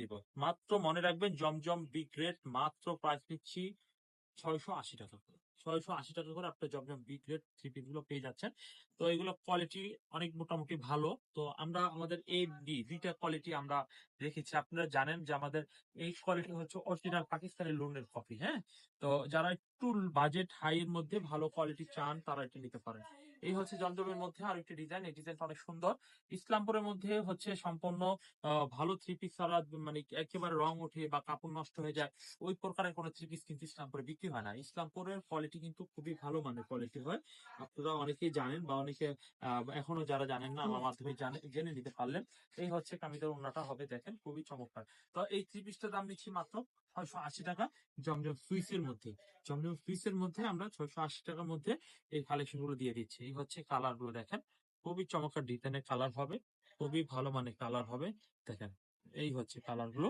দিব। মাত্র মনে রাখবেন জমজম বিগ রেট মাত্র প্রাইস নিচ্ছি 680 টাকা করে। 680 টাকা করে আপনি জমজম বি গ্রেড থ্রি পিস গুলো পেয়ে যাচ্ছেন। তো এগুলো কোয়ালিটি অনেক মোটামুটি ভালো। তো আমরা আমাদের এ বি দুইটা কোয়ালিটি আমরা রেখেছি। আপনারা জানেন যে আমাদের এই কোয়ালিটি হচ্ছে অরিজিনাল পাকিস্তানি লন্ডনের কফি। হ্যাঁ, তো যারা একটু বাজেট হাই এর মধ্যে ভালো কোয়ালিটি চান তারা এটা নিতে পারেন। এই হচ্ছে জমজমের মধ্যে আর একটি ডিজাইন, এই ডিজাইনটা অনেক সুন্দর। ইসলামপুরের মধ্যে হচ্ছে সম্পূর্ণ ভালো থ্রি পিস ছাড়া, মানে একেবারে রং ওঠে বা কাপড় নষ্ট হয়ে যায় ওই প্রকারের কোনো থ্রি পিস কিন্তু ইসলামপুরে বিক্রি হয় না। ইসলামপুরের কোয়ালিটি কিন্তু খুবই ভালো মানের কোয়ালিটি হয়। আপনারা অনেকেই জানেন বা অনেকে এখনো যারা জানেন না আমার মাধ্যমে জেনে নিতে পারলেন। এই হচ্ছে কামিজের ওড়নাটা হবে, দেখেন খুবই চমৎকার। তো এই থ্রি পিসটার দাম নিচ্ছি মাত্র 680 টাকা জমজম সুইসের মধ্যে। জমজম সুইসের মধ্যে আমরা 680 টাকার মধ্যে এই কালেকশন গুলো দিয়ে দিচ্ছি। এই হচ্ছে কালার গুলো দেখেন, খুবই চমৎকার ডিজাইনের কালার হবে, খুবই ভালো মানের কালার হবে। দেখেন এই হচ্ছে কালার গুলো,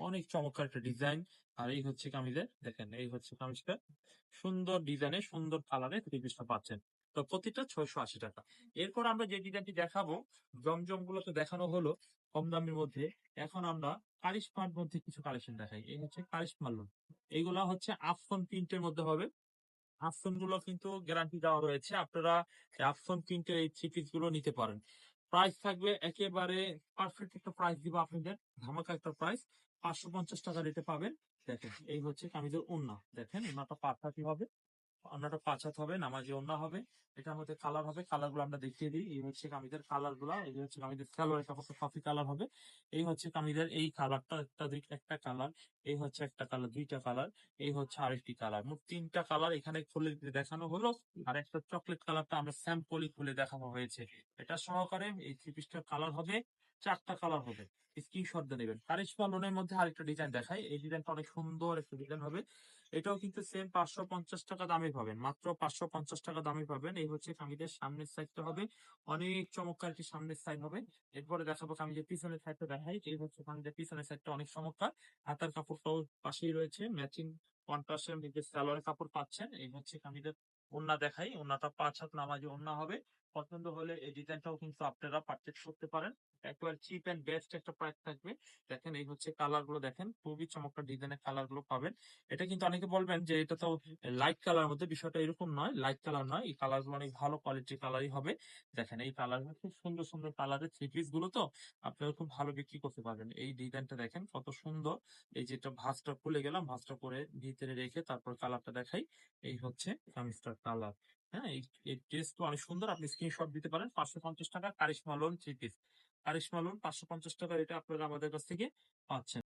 অনেক চমৎকার একটা ডিজাইন। আর এই হচ্ছে কামিজের, দেখেন এই হচ্ছে কামিজটা, সুন্দর ডিজাইনে সুন্দর কালারে থ্রি পিসটা পাচ্ছেন। তো প্রতিটা 680 টাকা। এরপর আমরা যে ডিজাইনটি দেখাবো, জমজম গুলো তো দেখানো হলো কম দামের মধ্যে। এখন আমরা কারিশমার মধ্যে কিছু কালেকশন দেখাই। এই হচ্ছে কারিশমার লোন, এইগুলা হচ্ছে আফসন প্রিন্টের মধ্যে হবে। আফসন গুলো কিন্তু গ্যারান্টি দেওয়া রয়েছে, আপনারা আফসন প্রিন্টের এই থ্রি পিস গুলো নিতে পারেন। প্রাইস থাকবে একেবারে পারফেক্ট একটা প্রাইস দিব আপনাদের, ধামাকা একটা প্রাইস। 550 টাকা রেটে পাবেন। দেখেন এই হচ্ছে কামিজের ওড়না, দেখেন ওড়নাটা পার্ফেক্ট হবে, ওড়নাটা পাঁচাত হবে, নামাজি ওড়না হবে। এটার মধ্যে কালার হবে, কালার গুলো আমরা দেখিয়ে দিই। এই হচ্ছে কামিজের কালার গুলা, এই হচ্ছে কামিজের সালোয়ারের কাপড়টা কফি কালার হবে। এই হচ্ছে কামিজের এই কালারটা, একটা দুইটা একটা কালার, এই হচ্ছে একটা কালার, দুইটা কালার, এই হচ্ছে আরেকটি কালার, মোট তিনটা কালার এখানে খুলে দেখানো হলো। আর একটা চকলেট কালারটা আমরা স্যাম্পলি খুলে দেখানো হয়েছে। এটা সহকারে এই থ্রি পিসটার কালার হবে, চারটা কালার হবে। স্ক্রিনশট দিয়ে নেবেন। কারিশমা লোনের মধ্যে আরেকটা ডিজাইন দেখাই, এই ডিজাইনটা অনেক সুন্দর একটা ডিজাইন হবে। এটাও কিন্তু সেম 550 টাকা দামে পাবেন, মাত্র 550 টাকা দামে পাবেন। এই হচ্ছে কামিজের সামনের সাইডটা হবে, অনেক চমৎকার একটি সামনের সাইড হবে। এরপরে দেখাবো কামিজের পিছনের সাইডটা দেখাই। এই হচ্ছে কামিজের পিছনের সাইডটা অনেক চমৎকার। হাতার কাপড়টাও পাশেই রয়েছে, ম্যাচিং কন্ট্রাস্টের নিজের সালোয়ারের কাপড় পাচ্ছেন। এই হচ্ছে কামিজের ওড়না দেখাই, ওড়নাটা 5 হাত নামাজি ওড়না হবে। পছন্দ হলে এই ডিজাইনটাও কিন্তু আপনারা পারচেজ করতে পারেন। একবার চিপ এন্ড বেস্ট একটা প্রাইস থাকবে। দেখেন এই হচ্ছে কালার গুলো, দেখেন খুবই চমৎকার ডিজাইনের কালার গুলো পাবেন। এটা কিন্তু অনেকে বলবেন যে এটা তো লাইট কালার মধ্যে, বিষয়টা এরকম নয়, লাইট কালার নয়, এই কালার গুলো অনেক ভালো কোয়ালিটির কালারই হবে। দেখেন এই কালার খুব সুন্দর সুন্দর কালারের থ্রি পিস গুলো, তো আপনারা খুব ভালো বিক্রি করতে পারবেন। এই ডিজাইনটা দেখেন কত সুন্দর। এই যেটা ভাঁজটা খুলে গেলাম, ভাঁজটা করে ভিতরে রেখে তারপর কালারটা দেখাই। এই হচ্ছে কামিজটার কালার। হ্যাঁ, এই টেস্ট অনেক সুন্দর, আপনি স্ক্রিনশট দিতে পারেন। 550 টাকা কারিশমা লোন থ্রি পিস, কারিশমা লোন 550 টাকা, এটা আপনারা আমাদের কাছ থেকে পাচ্ছেন।